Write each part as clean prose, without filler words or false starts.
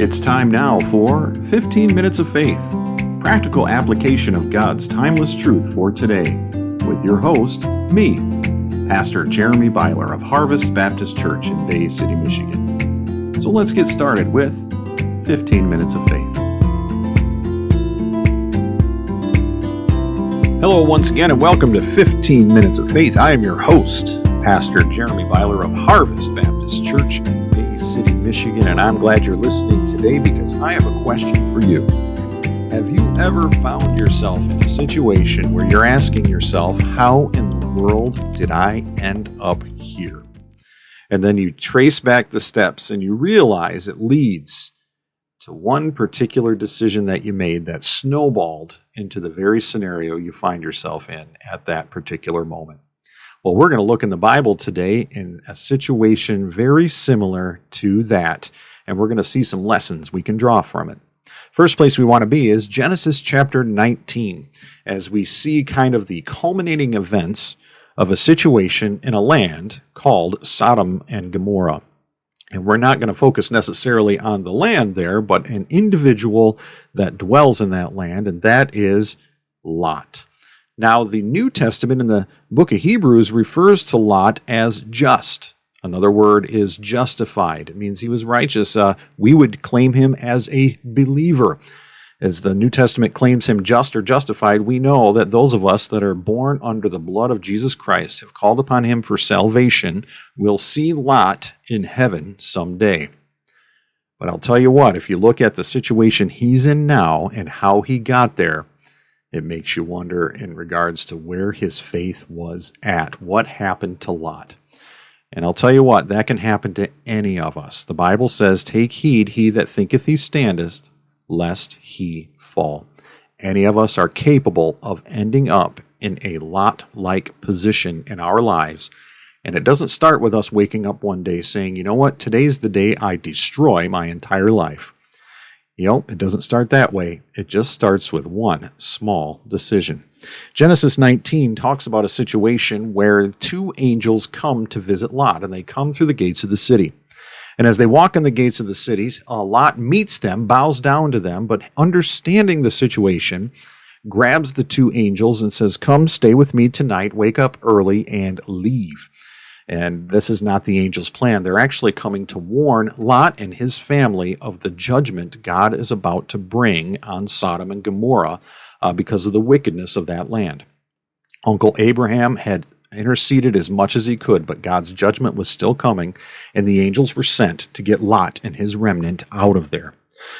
It's time now for 15 Minutes of Faith, practical application of God's timeless truth for today, with your host, me, Pastor Jeremy Byler of Harvest Baptist Church in Bay City, Michigan. So let's get started with 15 Minutes of Faith. Hello once again and welcome to 15 Minutes of Faith. I am your host, Pastor Jeremy Byler of Harvest Baptist Church in Bay City, Michigan, and I'm glad you're listening today because I have a question for you. Have you ever found yourself in a situation where you're asking yourself, how in the world did I end up here? And then you trace back the steps and you realize it leads to one particular decision that you made that snowballed into the very scenario you find yourself in at that particular moment. Well, we're going to look in the Bible today in a situation very similar to that, and we're going to see some lessons we can draw from it. First place we want to be is Genesis chapter 19, as we see kind of the culminating events of a situation in a land called Sodom and Gomorrah. And we're not going to focus necessarily on the land there, but an individual that dwells in that land, and that is Lot. Now, the New Testament in the book of Hebrews refers to Lot as just. Another word is justified. It means he was righteous. We would claim him as a believer. As the New Testament claims him just or justified, we know that those of us that are born under the blood of Jesus Christ, have called upon him for salvation, will see Lot in heaven someday. But I'll tell you what, if you look at the situation he's in now and how he got there, it makes you wonder in regards to where his faith was at. What happened to Lot? And I'll tell you what, that can happen to any of us. The Bible says, "Take heed, he that thinketh he standeth, lest he fall." Any of us are capable of ending up in a Lot-like position in our lives. And it doesn't start with us waking up one day saying, you know what, today's the day I destroy my entire life. It doesn't start that way. It just starts with one small decision. Genesis 19 talks about a situation where two angels come to visit Lot, and they come through the gates of the city. And as they walk in the gates of the cities, Lot meets them, bows down to them, but understanding the situation, grabs the two angels and says, "Come, stay with me tonight, wake up early, and leave." And this is not the angels' plan. They're actually coming to warn Lot and his family of the judgment God is about to bring on Sodom and Gomorrah because of the wickedness of that land. Uncle Abraham had interceded as much as he could, but God's judgment was still coming, and the angels were sent to get Lot and his remnant out of there.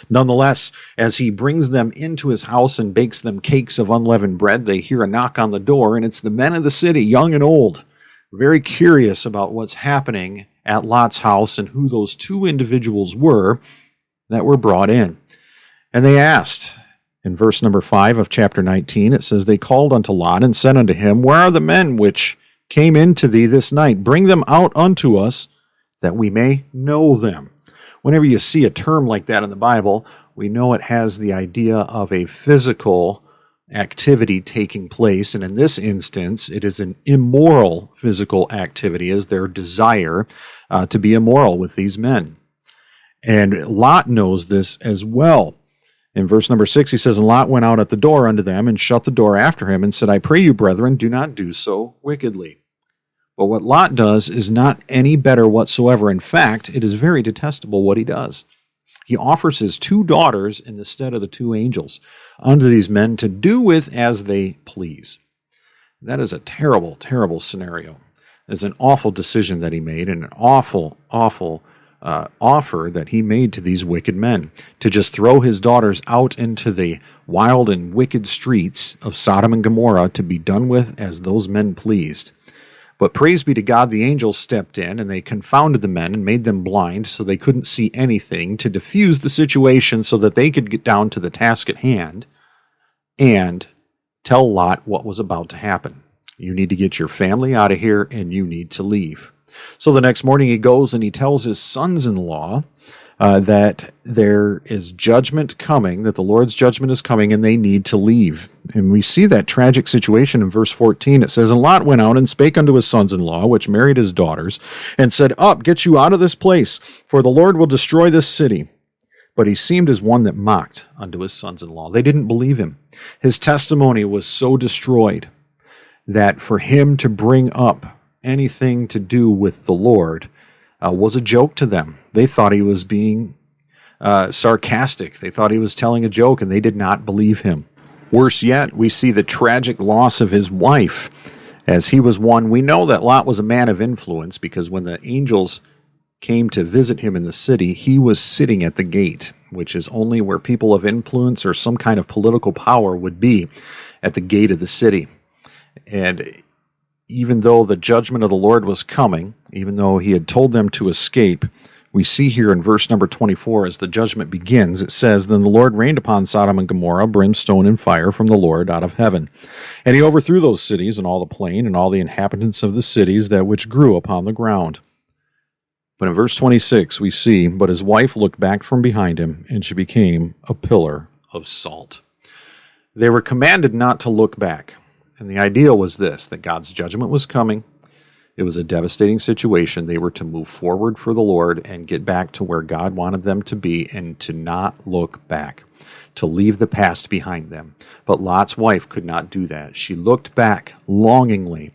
Nonetheless, as he brings them into his house and bakes them cakes of unleavened bread, they hear a knock on the door, and it's the men of the city, young and old, very curious about what's happening at Lot's house and who those two individuals were that were brought in. And they asked, in verse number 5 of chapter 19, it says, "They called unto Lot and said unto him, Where are the men which came into thee this night? Bring them out unto us, that we may know them." Whenever you see a term like that in the Bible, we know it has the idea of a physical activity taking place, and in this instance, it is an immoral physical activity, as their desire to be immoral with these men. And Lot knows this as well. In verse number 6, he says, "And Lot went out at the door unto them, and shut the door after him, and said, I pray you, brethren, do not do so wickedly." But what Lot does is not any better whatsoever. In fact, it is very detestable what he does. He offers his two daughters in the stead of the two angels unto these men to do with as they please. That is a terrible, terrible scenario. It's an awful decision that he made, and an awful, awful offer that he made to these wicked men, to just throw his daughters out into the wild and wicked streets of Sodom and Gomorrah to be done with as those men pleased. But praise be to God, the angels stepped in, and they confounded the men and made them blind so they couldn't see anything, to diffuse the situation so that they could get down to the task at hand and tell Lot what was about to happen. You need to get your family out of here, and you need to leave. So the next morning he goes and he tells his sons-in-law that there is judgment coming, that the Lord's judgment is coming, and they need to leave. And we see that tragic situation in verse 14. It says, "And Lot went out and spake unto his sons-in-law, which married his daughters, and said, Up, get you out of this place, for the Lord will destroy this city. but he seemed as one that mocked unto his sons-in-law. They didn't believe him. His testimony was so destroyed that for him to bring up anything to do with the Lord was a joke to them. They thought he was being sarcastic. They thought he was telling a joke, and they did not believe him. Worse yet, we see the tragic loss of his wife, as he was one. We know that Lot was a man of influence because when the angels came to visit him in the city, he was sitting at the gate, which is only where people of influence or some kind of political power would be, at the gate of the city. And even though the judgment of the Lord was coming, even though he had told them to escape, we see here in verse number 24, as the judgment begins, it says, Then the Lord rained upon Sodom and Gomorrah brimstone and fire from the Lord out of heaven. And he overthrew those cities and all the plain and all the inhabitants of the cities that which grew upon the ground. But in verse 26 we see, But his wife looked back from behind him, and she became a pillar of salt. They were commanded not to look back. And the idea was this, that God's judgment was coming. It was a devastating situation. They were to move forward for the Lord and get back to where God wanted them to be and to not look back, to leave the past behind them. But Lot's wife could not do that. She looked back longingly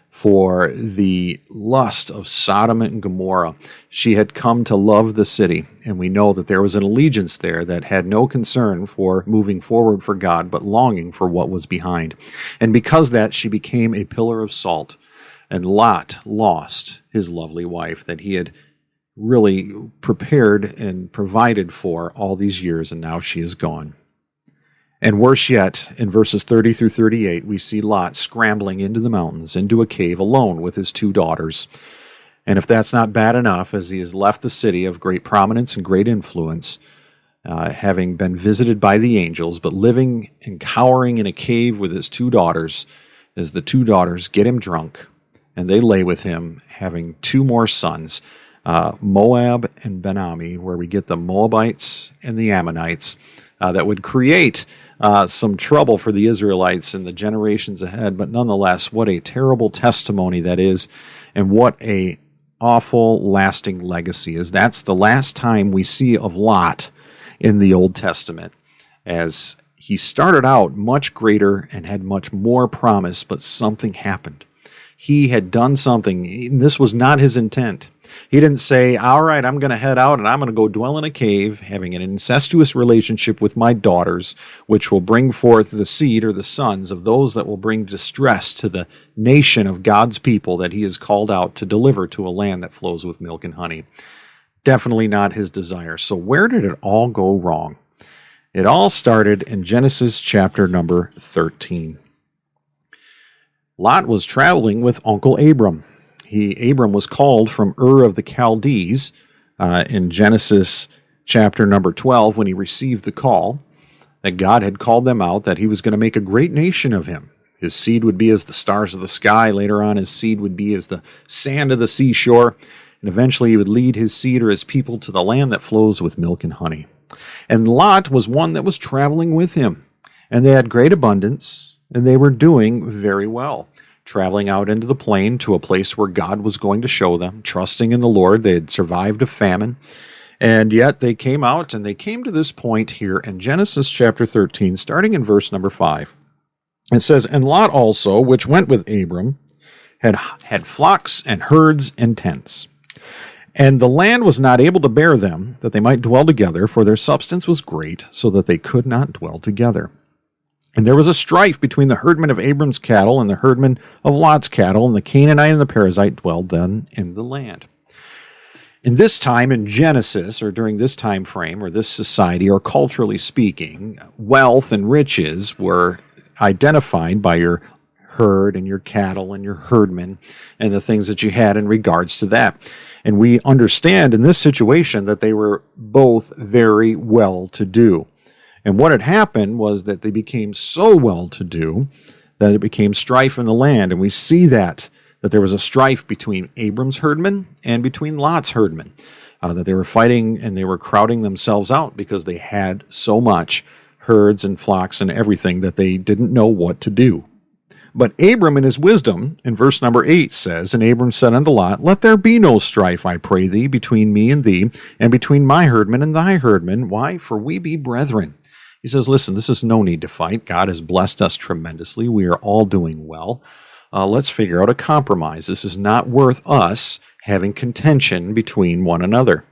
for the lust of Sodom and Gomorrah. She had come to love the city, and we know that there was an allegiance there that had no concern for moving forward for God, but longing for what was behind. And because of that, she became a pillar of salt. And Lot lost his lovely wife that he had really prepared and provided for all these years, and now she is gone. And worse yet, in verses 30 through 38, we see Lot scrambling into the mountains, into a cave, alone with his 2 daughters. And if that's not bad enough, as he has left the city of great prominence and great influence, having been visited by the angels, but living and cowering in a cave with his 2 daughters, as the 2 daughters get him drunk, and they lay with him, having 2 more sons, Moab and Ben-Ami, where we get the Moabites and the Ammonites, that would create some trouble for the Israelites in the generations ahead. But nonetheless, what a terrible testimony that is, and what a awful lasting legacy is. That's the last time we see of Lot in the Old Testament, as he started out much greater and had much more promise, but something happened. He had done something, and this was not his intent. He didn't say, all right, I'm going to head out and I'm going to go dwell in a cave, having an incestuous relationship with my daughters, which will bring forth the seed or the sons of those that will bring distress to the nation of God's people that he has called out to deliver to a land that flows with milk and honey. Definitely not his desire. So where did it all go wrong? It all started in Genesis chapter number 13. Lot was traveling with Uncle Abram. Abram was called from Ur of the Chaldees in Genesis chapter number 12 when he received the call that God had called them out, that he was going to make a great nation of him. His seed would be as the stars of the sky. Later on, his seed would be as the sand of the seashore. And eventually he would lead his seed or his people to the land that flows with milk and honey. And Lot was one that was traveling with him. And they had great abundance, and they were doing very well. Traveling out into the plain to a place where God was going to show them, trusting in the Lord. They had survived a famine, and yet they came out, and they came to this point here in Genesis chapter 13, starting in verse number 5. It says, And Lot also, which went with Abram, had flocks and herds and tents. And the land was not able to bear them, that they might dwell together, for their substance was great, so that they could not dwell together. And there was a strife between the herdmen of Abram's cattle and the herdmen of Lot's cattle, and the Canaanite and the Perizzite dwelled then in the land. In this time in Genesis, or during this time frame, or this society, or culturally speaking, wealth and riches were identified by your herd and your cattle and your herdmen and the things that you had in regards to that. And we understand in this situation that they were both very well-to-do. And what had happened was that they became so well-to-do that it became strife in the land. And we see that there was a strife between Abram's herdmen and between Lot's herdmen, that they were fighting and they were crowding themselves out because they had so much herds and flocks and everything that they didn't know what to do. But Abram in his wisdom, in verse number 8 says, And Abram said unto Lot, Let there be no strife, I pray thee, between me and thee, and between my herdmen and thy herdmen. Why? For we be brethren. He says, listen, this is no need to fight. God has blessed us tremendously. We are all doing well. Let's figure out a compromise. This is not worth us having contention between one another.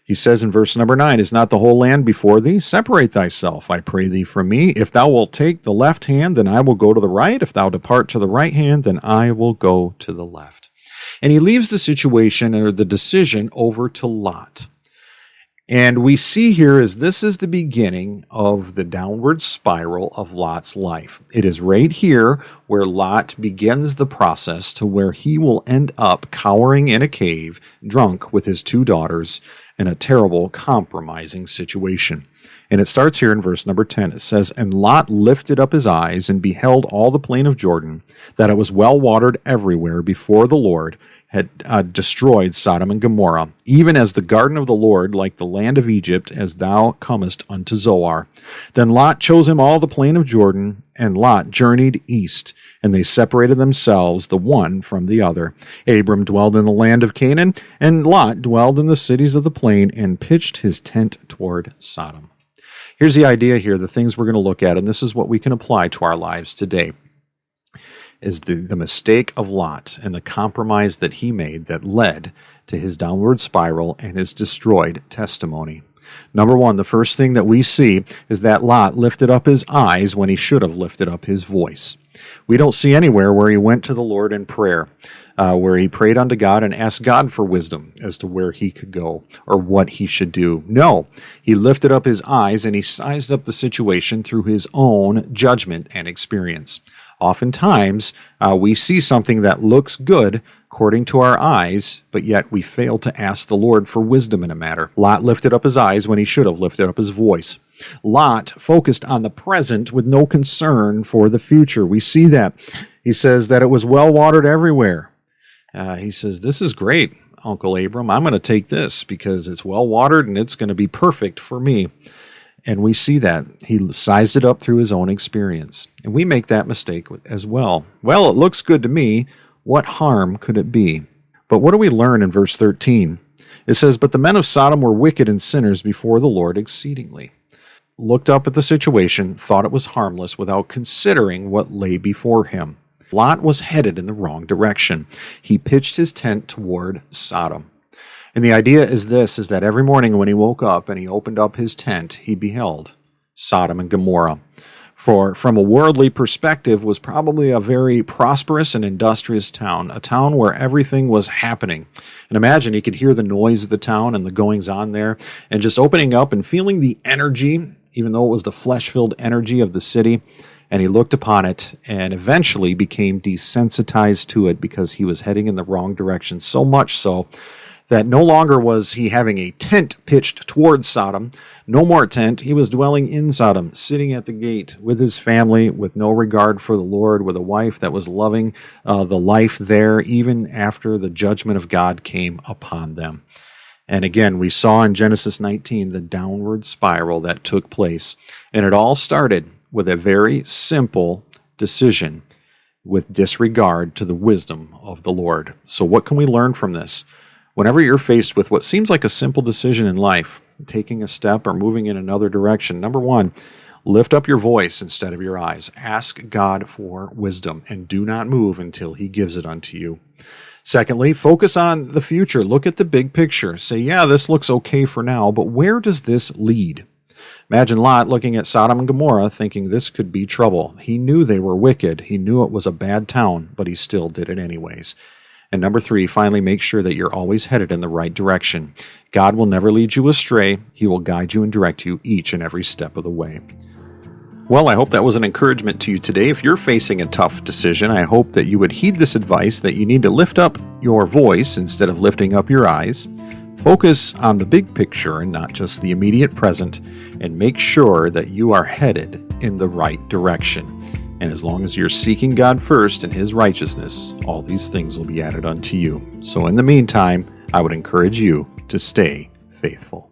He says in verse number 9, Is not the whole land before thee? Separate thyself, I pray thee, from me. If thou wilt take the left hand, then I will go to the right. If thou depart to the right hand, then I will go to the left. And he leaves the situation or the decision over to Lot. And we see here is this is the beginning of the downward spiral of Lot's life. It is right here where Lot begins the process to where he will end up cowering in a cave, drunk with his 2 daughters, in a terrible compromising situation. And it starts here in verse number 10. It says, And Lot lifted up his eyes and beheld all the plain of Jordan, that it was well watered everywhere before the Lord had destroyed Sodom and Gomorrah, even as the garden of the Lord, like the land of Egypt, as thou comest unto Zoar. Then Lot chose him all the plain of Jordan, and Lot journeyed east, and they separated themselves the one from the other. Abram dwelled in the land of Canaan, and Lot dwelled in the cities of the plain, and pitched his tent toward Sodom. Here's the idea here, the things we're going to look at, and this is what we can apply to our lives today. Is the mistake of Lot and the compromise that he made that led to his downward spiral and his destroyed testimony. Number one, the first thing that we see is that Lot lifted up his eyes when he should have lifted up his voice. We don't see anywhere where he went to the Lord in prayer, where he prayed unto God and asked God for wisdom as to where he could go or what he should do. No, he lifted up his eyes and he sized up the situation through his own judgment and experience. Oftentimes, we see something that looks good according to our eyes, but yet we fail to ask the Lord for wisdom in a matter. Lot lifted up his eyes when he should have lifted up his voice. Lot focused on the present with no concern for the future. We see that. He says that it was well watered everywhere. He says, this is great, Uncle Abram. I'm going to take this because it's well watered and it's going to be perfect for me. And we see that. He sized it up through his own experience. And we make that mistake as well. Well, it looks good to me. What harm could it be? But what do we learn in verse 13? It says, But the men of Sodom were wicked and sinners before the Lord exceedingly. Looked up at the situation, thought it was harmless without considering what lay before him. Lot was headed in the wrong direction. He pitched his tent toward Sodom. And the idea is this, is that every morning when he woke up and he opened up his tent, he beheld Sodom and Gomorrah. From a worldly perspective, was probably a very prosperous and industrious town, a town where everything was happening. And imagine he could hear the noise of the town and the goings-on there, and just opening up and feeling the energy, even though it was the flesh-filled energy of the city, and he looked upon it and eventually became desensitized to it because he was heading in the wrong direction, so much so that no longer was he having a tent pitched towards Sodom, no more tent, he was dwelling in Sodom, sitting at the gate with his family, with no regard for the Lord, with a wife that was loving the life there, even after the judgment of God came upon them. And again, we saw in Genesis 19 the downward spiral that took place, and it all started with a very simple decision with disregard to the wisdom of the Lord. So what can we learn from this? Whenever you're faced with what seems like a simple decision in life, taking a step or moving in another direction, number one, lift up your voice instead of your eyes. Ask God for wisdom and do not move until he gives it unto you. Secondly, focus on the future. Look at the big picture. Say, yeah, this looks okay for now, but where does this lead? Imagine Lot looking at Sodom and Gomorrah thinking this could be trouble. He knew they were wicked. He knew it was a bad town, but he still did it anyways. And number three, finally, make sure that you're always headed in the right direction. God will never lead you astray. He will guide you and direct you each and every step of the way. Well, I hope that was an encouragement to you today. If you're facing a tough decision, I hope that you would heed this advice that you need to lift up your voice instead of lifting up your eyes. Focus on the big picture and not just the immediate present, and make sure that you are headed in the right direction. And as long as you're seeking God first and his righteousness, all these things will be added unto you. So in the meantime, I would encourage you to stay faithful.